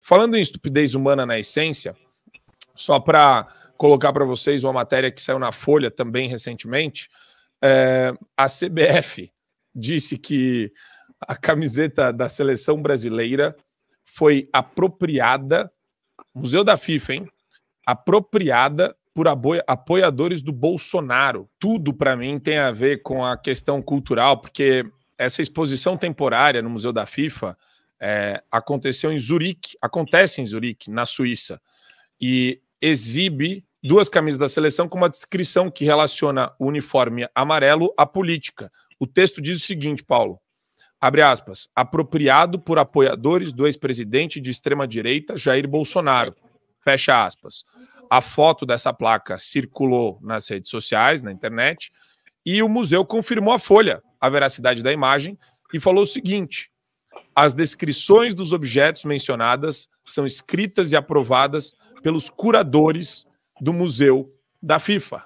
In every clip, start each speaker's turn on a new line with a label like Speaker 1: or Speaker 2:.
Speaker 1: Falando em estupidez humana na essência, só para colocar para vocês uma matéria que saiu na Folha também recentemente, a CBF disse que a camiseta da seleção brasileira foi apropriada, Museu da FIFA, hein? Apropriada por apoiadores do Bolsonaro. Tudo, para mim, tem a ver com a questão cultural, porque essa exposição temporária no Museu da FIFA acontece em Zurique, na Suíça, e exibe duas camisas da seleção com uma descrição que relaciona o uniforme amarelo à política. O texto diz o seguinte, Paulo, abre aspas, apropriado por apoiadores do ex-presidente de extrema-direita Jair Bolsonaro, fecha aspas. A foto dessa placa circulou nas redes sociais, na internet, e o museu confirmou à Folha a veracidade da imagem e falou o seguinte, as descrições dos objetos mencionadas são escritas e aprovadas pelos curadores do Museu da FIFA.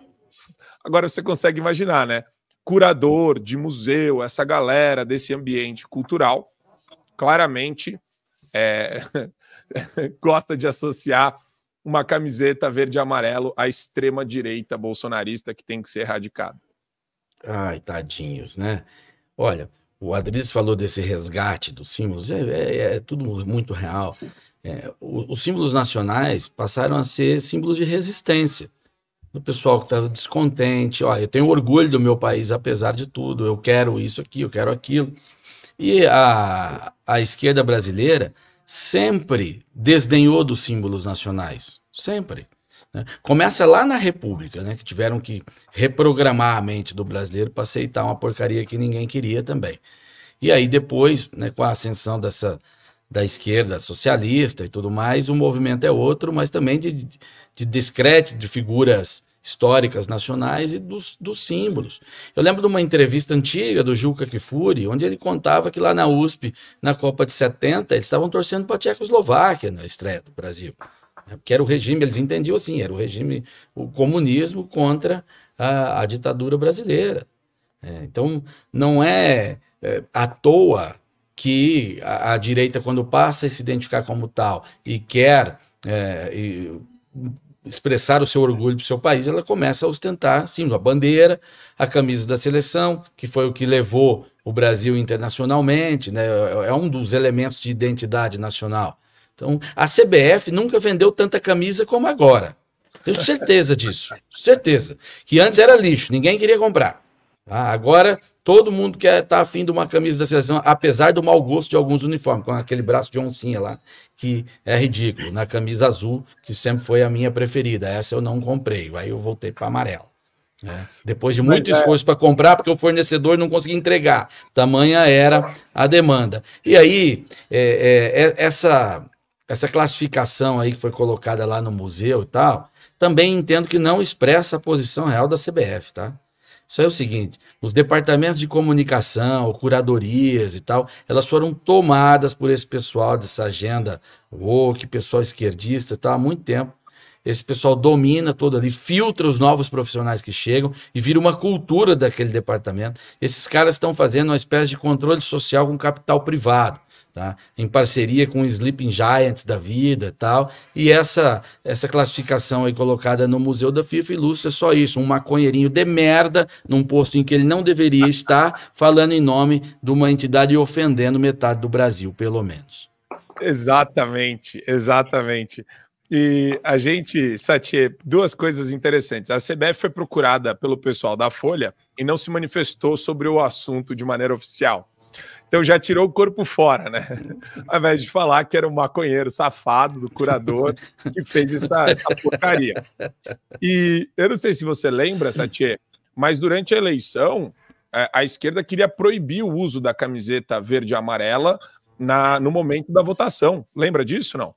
Speaker 1: Agora você consegue imaginar, né? Curador de museu, essa galera desse ambiente cultural, claramente gosta de associar uma camiseta verde e amarelo à extrema-direita bolsonarista que tem que ser erradicada.
Speaker 2: Ai, tadinhos, né? Olha, o Adriles falou desse resgate dos símbolos, é tudo muito real. Os símbolos nacionais passaram a ser símbolos de resistência. Do pessoal que estava descontente, eu tenho orgulho do meu país, apesar de tudo, eu quero isso aqui, eu quero aquilo. E a esquerda brasileira sempre desdenhou dos símbolos nacionais, sempre. Né? Começa lá na República, né, que tiveram que reprogramar a mente do brasileiro para aceitar uma porcaria que ninguém queria também. E aí depois, né, com a ascensão da esquerda socialista e tudo mais, o movimento é outro, mas também de descrédito de figuras históricas nacionais e dos símbolos. Eu lembro de uma entrevista antiga do Juca Kfouri, onde ele contava que lá na USP, na Copa de 70, eles estavam torcendo para a Tchecoslováquia na estreia do Brasil. Porque era o regime, eles entendiam assim, era o regime, o comunismo contra a ditadura brasileira. Então, não é à toa que a direita, quando passa a se identificar como tal e quer expressar o seu orgulho para o seu país, ela começa a ostentar, sim, a bandeira, a camisa da seleção, que foi o que levou o Brasil internacionalmente, né? É um dos elementos de identidade nacional. Então, a CBF nunca vendeu tanta camisa como agora. Tenho certeza disso, certeza. Que antes era lixo, ninguém queria comprar. Tá? Agora, todo mundo quer estar afim de uma camisa da seleção, apesar do mau gosto de alguns uniformes, com aquele braço de oncinha lá, que é ridículo, na camisa azul, que sempre foi a minha preferida. Essa eu não comprei, aí eu voltei para amarela. Depois de muito esforço para comprar, porque o fornecedor não conseguia entregar. Tamanha era a demanda. E aí, essa classificação aí que foi colocada lá no museu e tal, também entendo que não expressa a posição real da CBF, tá? Isso é o seguinte, os departamentos de comunicação, curadorias e tal, elas foram tomadas por esse pessoal dessa agenda woke, pessoal esquerdista e tal, há muito tempo. Esse pessoal domina todo ali, filtra os novos profissionais que chegam e vira uma cultura daquele departamento. Esses caras estão fazendo uma espécie de controle social com capital privado, tá? Em parceria com Sleeping Giants da vida e tal. E essa classificação aí colocada no Museu da FIFA ilustra só isso, um maconheirinho de merda num posto em que ele não deveria estar, falando em nome de uma entidade e ofendendo metade do Brasil, pelo menos.
Speaker 1: Exatamente, exatamente. E a gente, Satie, duas coisas interessantes. A CBF foi procurada pelo pessoal da Folha e não se manifestou sobre o assunto de maneira oficial. Então já tirou o corpo fora, né? Ao invés de falar que era um maconheiro safado do curador que fez essa porcaria. E eu não sei se você lembra, Satie, mas durante a eleição, a esquerda queria proibir o uso da camiseta verde e amarela no momento da votação. Lembra disso, não?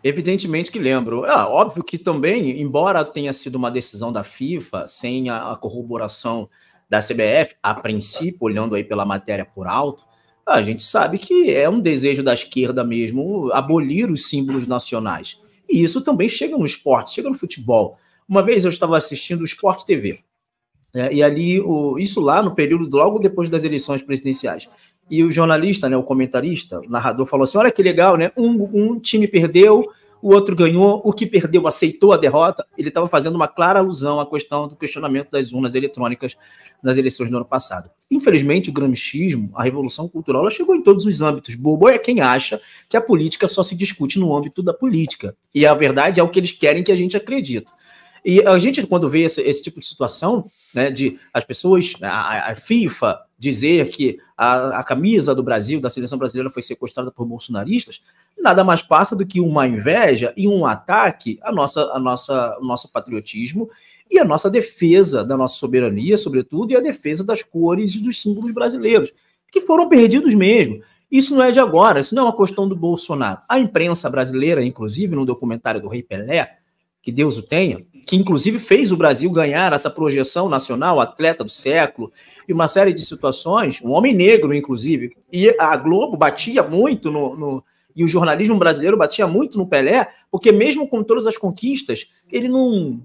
Speaker 3: Evidentemente que lembro. Óbvio que também, embora tenha sido uma decisão da FIFA, sem a corroboração da CBF, a princípio, olhando aí pela matéria por alto, a gente sabe que é um desejo da esquerda mesmo abolir os símbolos nacionais. E isso também chega no esporte, chega no futebol. Uma vez eu estava assistindo o Sport TV. E ali, isso lá no período logo depois das eleições presidenciais. E o jornalista, né, o comentarista, o narrador falou assim, olha que legal, né? Um time perdeu, o outro ganhou, o que perdeu aceitou a derrota. Ele estava fazendo uma clara alusão à questão do questionamento das urnas eletrônicas nas eleições do ano passado. Infelizmente, o gramscismo, a revolução cultural, ela chegou em todos os âmbitos. Bobo é quem acha que a política só se discute no âmbito da política. E a verdade é o que eles querem que a gente acredite. E a gente, quando vê esse tipo de situação, né, de as pessoas, a FIFA dizer que a camisa do Brasil, da seleção brasileira, foi sequestrada por bolsonaristas, nada mais passa do que uma inveja e um ataque ao nosso patriotismo e a nossa defesa da nossa soberania, sobretudo, e a defesa das cores e dos símbolos brasileiros, que foram perdidos mesmo. Isso não é de agora, isso não é uma questão do Bolsonaro. A imprensa brasileira, inclusive, no documentário do Rei Pelé, que Deus o tenha, que inclusive fez o Brasil ganhar essa projeção nacional, atleta do século, e uma série de situações, um homem negro, inclusive, e a Globo batia muito e o jornalismo brasileiro batia muito no Pelé, porque mesmo com todas as conquistas, ele não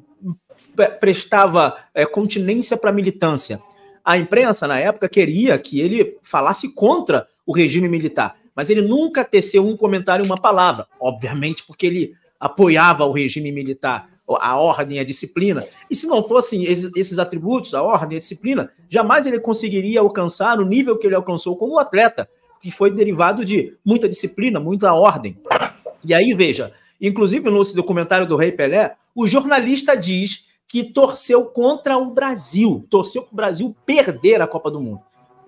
Speaker 3: prestava continência para a militância. A imprensa, na época, queria que ele falasse contra o regime militar, mas ele nunca teceu um comentário, uma palavra, obviamente porque ele apoiava o regime militar, a ordem, a disciplina. E se não fossem esses atributos, a ordem, a disciplina, jamais ele conseguiria alcançar o nível que ele alcançou como atleta, que foi derivado de muita disciplina, muita ordem. E aí, veja, inclusive no documentário do Rei Pelé, o jornalista diz que torceu contra o Brasil, torceu para o Brasil perder a Copa do Mundo.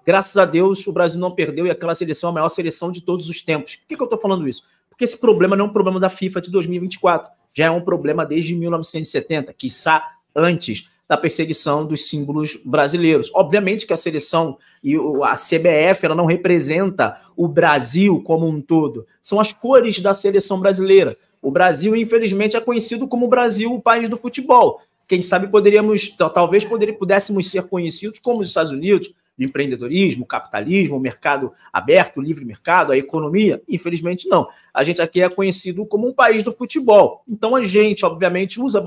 Speaker 3: Graças a Deus, o Brasil não perdeu e aquela seleção é a maior seleção de todos os tempos. Por que eu estou falando isso? Porque esse problema não é um problema da FIFA de 2024, já é um problema desde 1970, quiçá antes da perseguição dos símbolos brasileiros. Obviamente que a seleção e a CBF ela não representa o Brasil como um todo, são as cores da seleção brasileira. O Brasil, infelizmente, é conhecido como o Brasil, o país do futebol. Quem sabe talvez pudéssemos ser conhecidos como os Estados Unidos, do empreendedorismo, capitalismo, o mercado aberto, o livre mercado, a economia. Infelizmente, não. A gente aqui é conhecido como um país do futebol. Então, a gente, obviamente, usa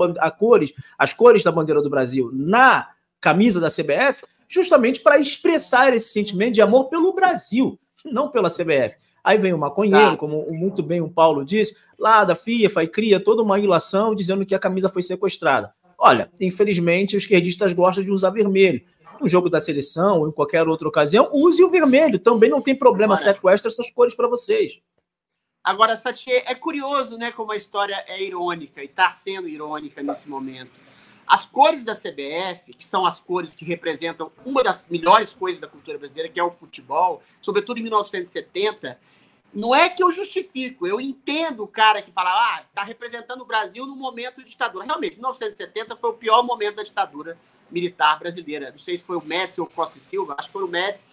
Speaker 3: as cores da bandeira do Brasil na camisa da CBF justamente para expressar esse sentimento de amor pelo Brasil, não pela CBF. Aí vem o maconheiro, como muito bem o Paulo disse, lá da FIFA e cria toda uma ilação dizendo que a camisa foi sequestrada. Olha, infelizmente, os esquerdistas gostam de usar vermelho. No jogo da seleção ou em qualquer outra ocasião, use o vermelho. Também não tem problema, sequestra essas cores para vocês.
Speaker 4: Agora, Satie, é curioso, né, como a história é irônica e está sendo irônica nesse momento. As cores da CBF, que são as cores que representam uma das melhores coisas da cultura brasileira, que é o futebol, sobretudo em 1970, não é que eu justifico, eu entendo o cara que fala, está representando o Brasil no momento de ditadura. Realmente, 1970 foi o pior momento da ditadura militar brasileira. Não sei se foi o Médici ou o Costa e Silva, acho que foi o Médici.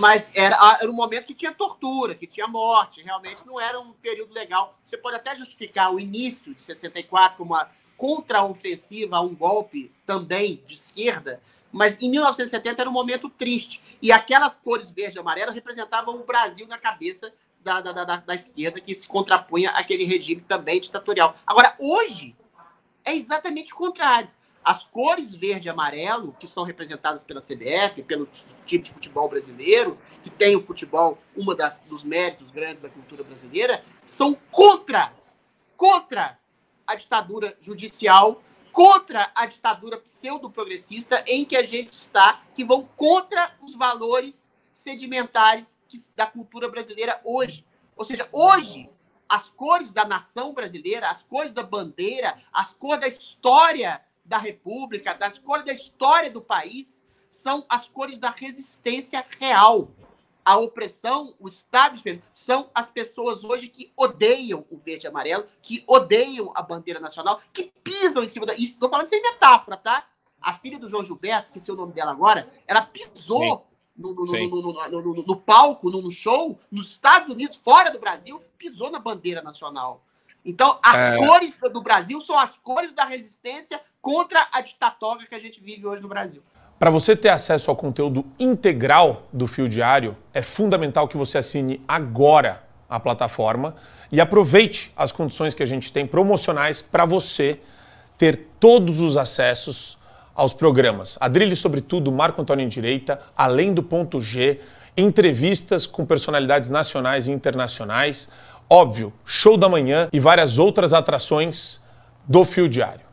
Speaker 4: Mas era um momento que tinha tortura, que tinha morte, realmente não era um período legal. Você pode até justificar o início de 64 como uma contraofensiva a um golpe também de esquerda, mas em 1970 era um momento triste. E aquelas cores verde e amarela representavam o Brasil na cabeça da esquerda, que se contrapunha àquele regime também ditatorial. Agora, hoje, é exatamente o contrário. As cores verde e amarelo, que são representadas pela CBF, pelo time de futebol brasileiro, que tem o futebol, dos méritos grandes da cultura brasileira, são contra a ditadura judicial, contra a ditadura pseudo-progressista em que a gente está, que vão contra os valores sedimentares da cultura brasileira hoje. Ou seja, hoje, as cores da nação brasileira, as cores da bandeira, as cores da história da República, das cores da história do país, são as cores da resistência real. A opressão, o establishment, são as pessoas hoje que odeiam o verde e amarelo, que odeiam a bandeira nacional, que pisam em cima da... Isso, estou falando sem metáfora, tá? A filha do João Gilberto, esqueci o nome dela agora, ela pisou no palco, no show, nos Estados Unidos, fora do Brasil, pisou na bandeira nacional. Então, as cores do Brasil são as cores da resistência contra a ditatória que a gente vive hoje no Brasil.
Speaker 1: Para você ter acesso ao conteúdo integral do Fio Diário, é fundamental que você assine agora a plataforma e aproveite as condições que a gente tem promocionais para você ter todos os acessos aos programas Adrilho sobre Tudo, Marco Antônio em Direita, Além do Ponto G, entrevistas com personalidades nacionais e internacionais, óbvio, Show da Manhã e várias outras atrações do Fio Diário.